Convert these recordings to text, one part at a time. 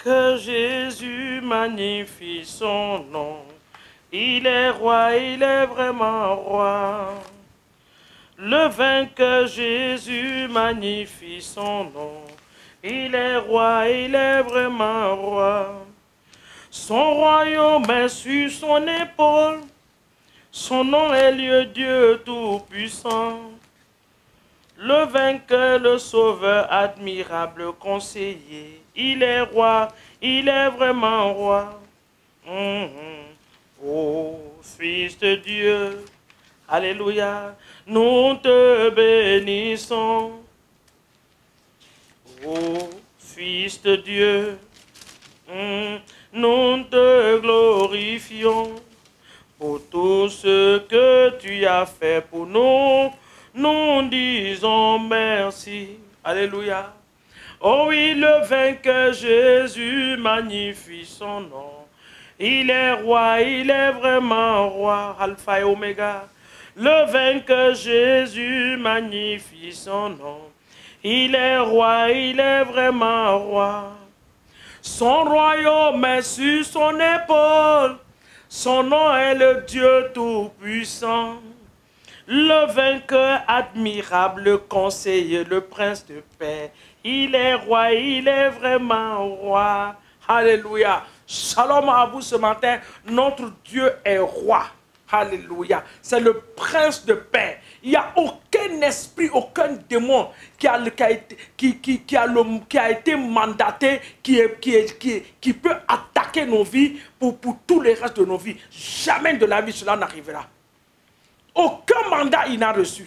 Que Jésus magnifie son nom. Il est roi, il est vraiment roi. Le vainqueur Jésus magnifie son nom. Il est roi, il est vraiment roi. Son royaume est sur son épaule. Son nom est le Dieu tout-puissant. Le vainqueur, le sauveur, admirable conseiller. Il est roi, il est vraiment roi. Oh, Fils de Dieu, alléluia, nous te bénissons. Oh, Fils de Dieu, nous te glorifions pour tout ce que tu as fait pour nous. Nous disons merci. Alléluia. Oh oui, le vainqueur Jésus magnifie son nom. Il est roi, il est vraiment roi. Alpha et Oméga. Le vainqueur Jésus magnifie son nom. Il est roi, il est vraiment roi. Son royaume est sur son épaule. Son nom est le Dieu tout-puissant. Le vainqueur admirable, conseiller, le prince de paix. Il est roi, il est vraiment roi. Alléluia. Shalom à vous ce matin. Notre Dieu est roi. Alléluia. C'est le prince de paix. Il n'y a aucun esprit, aucun démon qui a été mandaté, qui peut attaquer nos vies pour tous les restes de nos vies. Jamais de la vie cela n'arrivera. Aucun mandat il n'a reçu.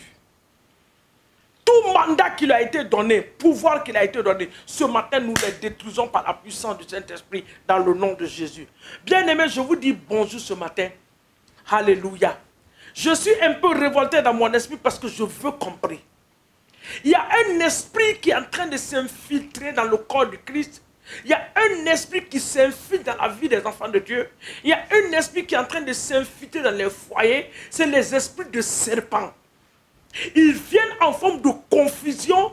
Tout mandat qui lui a été donné, pouvoir qui lui a été donné, ce matin nous les détruisons par la puissance du Saint-Esprit dans le nom de Jésus. Bien-aimés, je vous dis bonjour ce matin. Alléluia. Je suis un peu révolté dans mon esprit parce que je veux comprendre. Il y a un esprit qui est en train de s'infiltrer dans le corps du Christ. Il y a un esprit qui s'infiltre dans la vie des enfants de Dieu. Il y a un esprit qui est en train de s'infiltrer dans les foyers. C'est les esprits de serpents. Ils viennent en forme de confusion.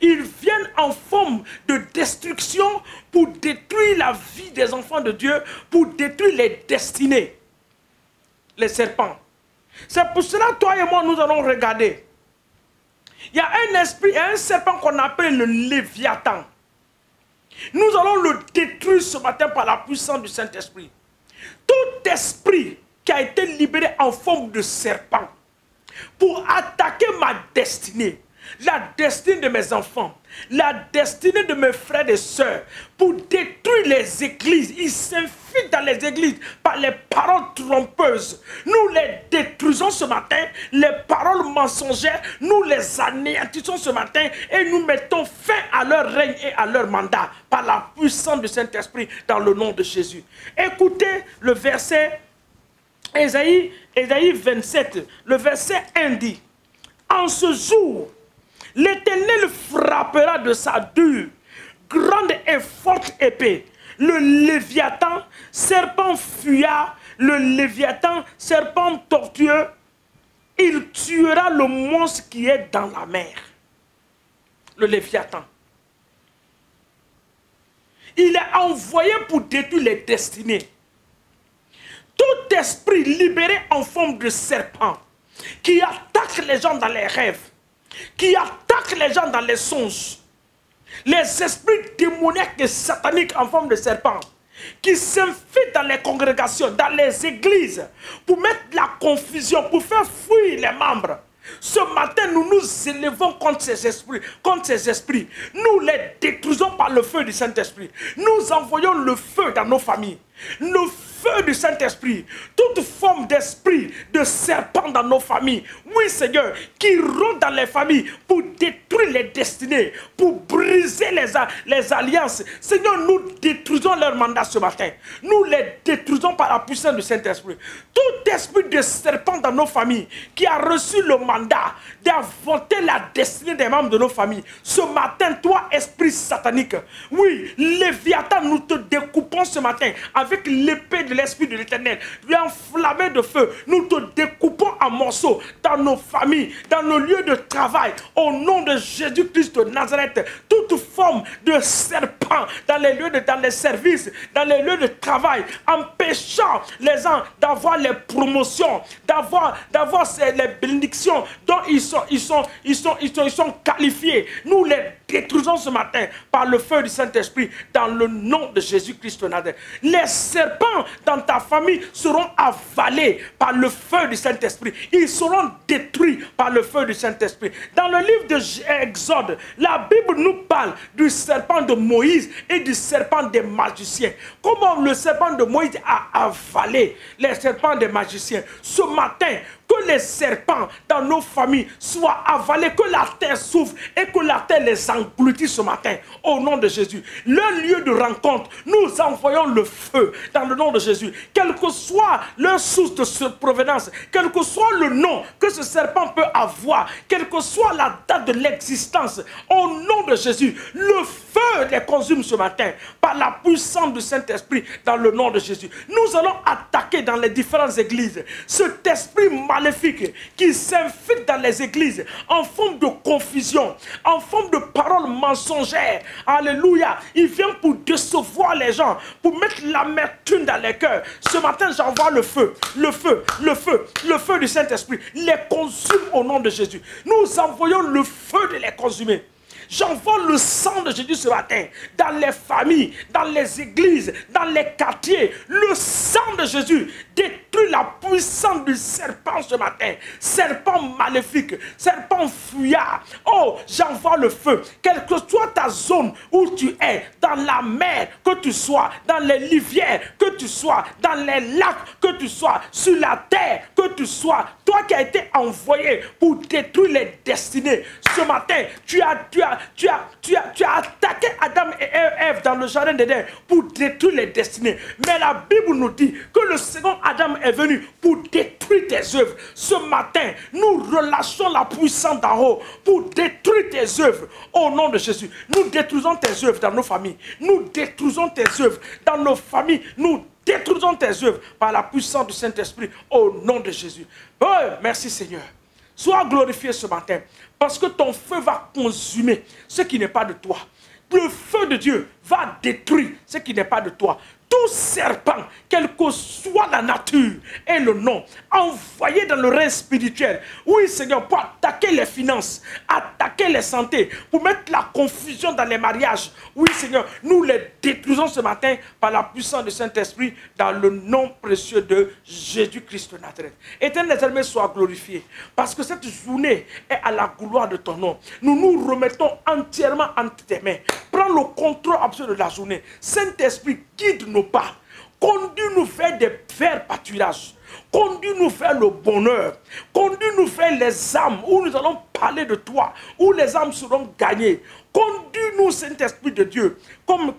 Ils viennent en forme de destruction pour détruire la vie des enfants de Dieu, pour détruire les destinées. Les serpents. C'est pour cela, toi et moi, nous allons regarder. Il y a un esprit, un serpent qu'on appelle le Léviathan. Nous allons le détruire ce matin par la puissance du Saint-Esprit. Tout esprit qui a été libéré en forme de serpent pour attaquer ma destinée, la destinée de mes enfants, la destinée de mes frères et sœurs, pour détruire les églises. Ils s'infiltrent dans les églises par les paroles trompeuses. Nous les détruisons ce matin, les paroles mensongères, nous les anéantissons ce matin et nous mettons fin à leur règne et à leur mandat par la puissance du Saint-Esprit dans le nom de Jésus. Écoutez le verset Ésaïe 27, le verset 1 dit: en ce jour, l'Éternel frappera de sa dure, grande et forte épée le Léviathan, serpent fuyard, le Léviathan, serpent tortueux. Il tuera le monstre qui est dans la mer. Le Léviathan. Il est envoyé pour détruire les destinées. Tout esprit libéré en forme de serpent qui attaque les gens dans les rêves, qui attaque les gens dans les songes, les esprits démoniaques et sataniques en forme de serpent, qui s'infiltrent dans les congrégations, dans les églises, pour mettre la confusion, pour faire fuir les membres. Ce matin, nous nous élevons contre ces esprits. Nous les détruisons par le feu du Saint-Esprit. Nous envoyons le feu dans nos familles. Le feu du Saint-Esprit, toute forme d'esprit, de serpent dans nos familles. Oui, Seigneur, qui rôde dans les familles pour détruire les destinées, pour briser les alliances. Seigneur, nous détruisons leur mandat ce matin. Nous les détruisons par la puissance du Saint-Esprit. Tout esprit de serpent dans nos familles qui a reçu le mandat d'avorter la destinée des membres de nos familles. Ce matin, toi, esprit satanique, oui, Léviathan, nous te découpons ce matin avec l'épée de l'Esprit de l'Éternel, lui enflammé de feu. Nous te découpons en morceaux dans nos familles, dans nos lieux de travail, au nom de Jésus-Christ de Nazareth, toute forme de serpent dans les lieux, dans les services, dans les lieux de travail, empêchant les gens d'avoir les promotions, d'avoir les bénédictions dont ils sont qualifiés. Nous les détruisons ce matin par le feu du Saint-Esprit dans le nom de Jésus-Christ de Nazareth. Les serpents dans ta famille seront avalés par le feu du Saint-Esprit. Ils seront détruits par le feu du Saint-Esprit. Dans le livre de Exode, la Bible nous parle du serpent de Moïse et du serpent des magiciens. Comment le serpent de Moïse a avalé les serpents des magiciens. Ce matin, que les serpents dans nos familles soient avalés, que la terre s'ouvre et que la terre les engloutit ce matin, au nom de Jésus. Leur lieu de rencontre, nous envoyons le feu dans le nom de Jésus. Quelle que soit leur source de provenance, quel que soit le nom que ce serpent peut avoir, quelle que soit la date de l'existence, au nom de Jésus, le feu les consume ce matin par la puissance du Saint-Esprit dans le nom de Jésus. Nous allons attaquer dans les différentes églises cet esprit maléfique qui s'infiltre dans les églises en forme de confusion, en forme de paroles mensongères. Alléluia. Il vient pour décevoir les gens, pour mettre l'amertume dans les cœurs. Ce matin, j'envoie le feu, le feu, le feu, le feu du Saint-Esprit. Les consume au nom de Jésus. Nous envoyons le feu de les consumer. J'envoie le sang de Jésus ce matin dans les familles, dans les églises, dans les quartiers. Le sang de Jésus détruit la puissance du serpent ce matin. Serpent maléfique, serpent fuyard. Oh, j'envoie le feu. Quelle que soit ta zone où tu es, dans la mer que tu sois, dans les rivières que tu sois, dans les lacs que tu sois, sur la terre que tu sois, toi qui as été envoyé pour détruire les destinées, ce matin, tu as attaqué Adam et Ève dans le jardin d'Éden pour détruire les destinées. Mais la Bible nous dit que le second Adam est venu pour détruire tes œuvres. Ce matin, nous relâchons la puissance d'en haut pour détruire tes œuvres au nom de Jésus. Nous détruisons tes œuvres dans nos familles. Nous détruisons tes œuvres dans nos familles. Nous détruisons tes œuvres par la puissance du Saint-Esprit au nom de Jésus. Oh, merci Seigneur. Sois glorifié ce matin parce que ton feu va consumer ce qui n'est pas de toi. Le feu de Dieu va détruire ce qui n'est pas de toi. Tout serpent, quelle que soit la nature et le nom, envoyé dans le règne spirituel, oui Seigneur, pour attaquer les finances, attaquer les santé, pour mettre la confusion dans les mariages, oui Seigneur, nous les détruisons ce matin par la puissance du Saint-Esprit dans le nom précieux de Jésus-Christ de Nazareth. Éternel, éternel, sois glorifié, parce que cette journée est à la gloire de ton nom. Nous nous remettons entièrement entre tes mains. Prends le contrôle absolu de la journée. Saint-Esprit, guide nos pas. Conduis-nous vers des verts pâturages. Conduis-nous vers le bonheur. Conduis-nous vers les âmes où nous allons parler de toi, où les âmes seront gagnées. Conduis-nous, Saint-Esprit de Dieu, comme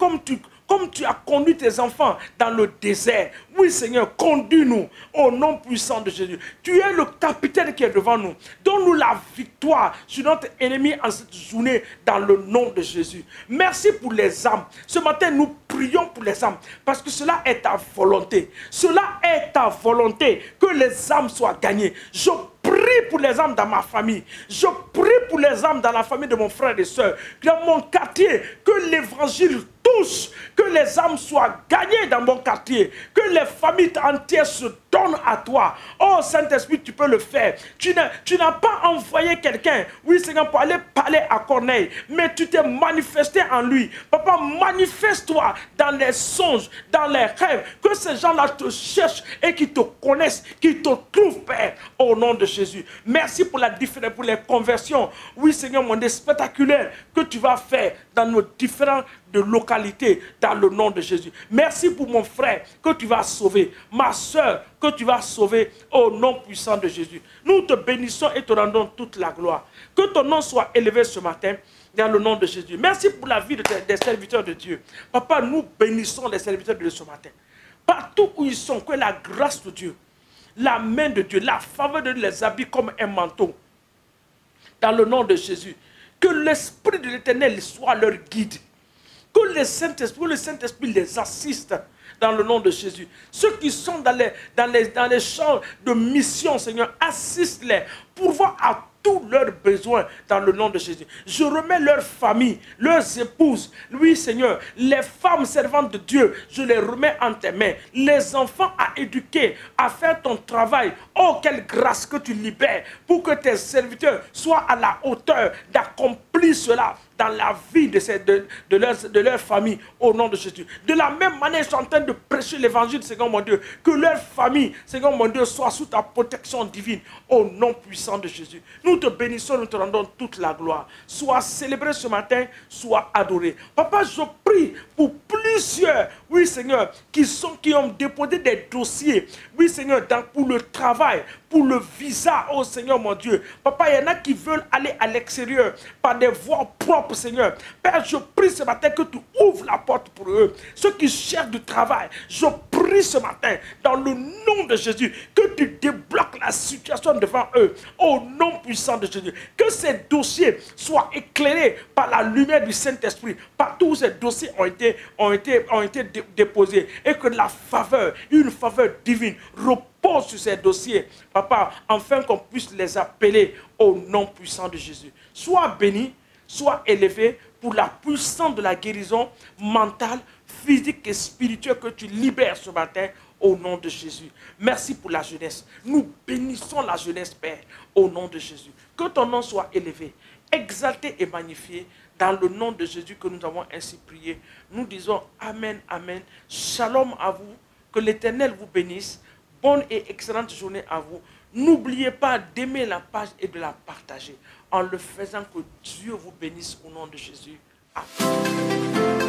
tu as conduit tes enfants dans le désert. Oui, Seigneur, conduis-nous au nom puissant de Jésus. Tu es le capitaine qui est devant nous. Donne-nous la victoire sur notre ennemi en cette journée dans le nom de Jésus. Merci pour les âmes. Ce matin, nous prions pour les âmes parce que cela est ta volonté. Cela est ta volonté que les âmes soient gagnées. Je prie pour les âmes dans ma famille. Je prie pour les âmes dans la famille de mon frère et soeur. Dans mon quartier, que l'évangile touche, que les âmes soient gagnées dans mon quartier, que les familles entières se donnent à toi. Oh Saint-Esprit, tu peux le faire. Tu n'as pas envoyé quelqu'un, oui Seigneur, pour aller parler à Corneille, mais tu t'es manifesté en lui. Papa, manifeste-toi dans les songes, dans les rêves, que ces gens-là te cherchent et qui te connaissent, qui te trouvent, Père, au nom de Jésus. Merci pour pour les conversions, oui Seigneur, mon Dieu, spectaculaire que tu vas faire dans nos différentes localités, dans le nom de Jésus. Merci pour mon frère que tu vas sauver, ma soeur que tu vas sauver au nom puissant de Jésus. Nous te bénissons et te rendons toute la gloire. Que ton nom soit élevé ce matin dans le nom de Jésus. Merci pour la vie des serviteurs de Dieu. Papa, nous bénissons les serviteurs de Dieu ce matin. Partout où ils sont, que la grâce de Dieu, la main de Dieu, la faveur de Dieu les habille comme un manteau. Dans le nom de Jésus. Que l'Esprit de l'Éternel soit leur guide. Que le Saint-Esprit les assiste dans le nom de Jésus. Ceux qui sont dans les champs de mission, Seigneur, assiste-les, pourvois à tous leurs besoins dans le nom de Jésus. Je remets leurs familles, leurs épouses, oui Seigneur, les femmes servantes de Dieu, je les remets en tes mains. Les enfants à éduquer, à faire ton travail. Oh, quelle grâce que tu libères pour que tes serviteurs soient à la hauteur d'accomplir cela dans la vie de leur famille, au nom de Jésus. De la même manière, je suis en train de prêcher l'évangile, Seigneur mon Dieu, que leur famille, Seigneur mon Dieu, soit sous ta protection divine, au nom puissant de Jésus. Nous te bénissons, nous te rendons toute la gloire. Sois célébré ce matin, sois adoré. Papa, je prie pour plusieurs, oui Seigneur, qui ont déposé des dossiers, oui Seigneur, pour le travail, pour le visa, oh Seigneur mon Dieu. Papa, il y en a qui veulent aller à l'extérieur par des voies propres, Seigneur. Père, je prie ce matin que tu ouvres la porte pour eux. Ceux qui cherchent du travail, je prie ce matin, dans le nom de Jésus, que tu débloques la situation devant eux, au nom puissant de Jésus. Que ces dossiers soient éclairés par la lumière du Saint-Esprit, partout où ces dossiers ont été déposés, et que la faveur, une faveur divine, repose sur ces dossiers, papa, afin qu'on puisse les appeler au nom puissant de Jésus. Sois béni, sois élevé pour la puissance de la guérison mentale, physique et spirituelle que tu libères ce matin au nom de Jésus. Merci pour la jeunesse. Nous bénissons la jeunesse, Père, au nom de Jésus. Que ton nom soit élevé, exalté et magnifié dans le nom de Jésus que nous avons ainsi prié. Nous disons Amen, Amen. Shalom à vous. Que l'Éternel vous bénisse. Bonne et excellente journée à vous. N'oubliez pas d'aimer la page et de la partager. En le faisant, que Dieu vous bénisse au nom de Jésus. Amen.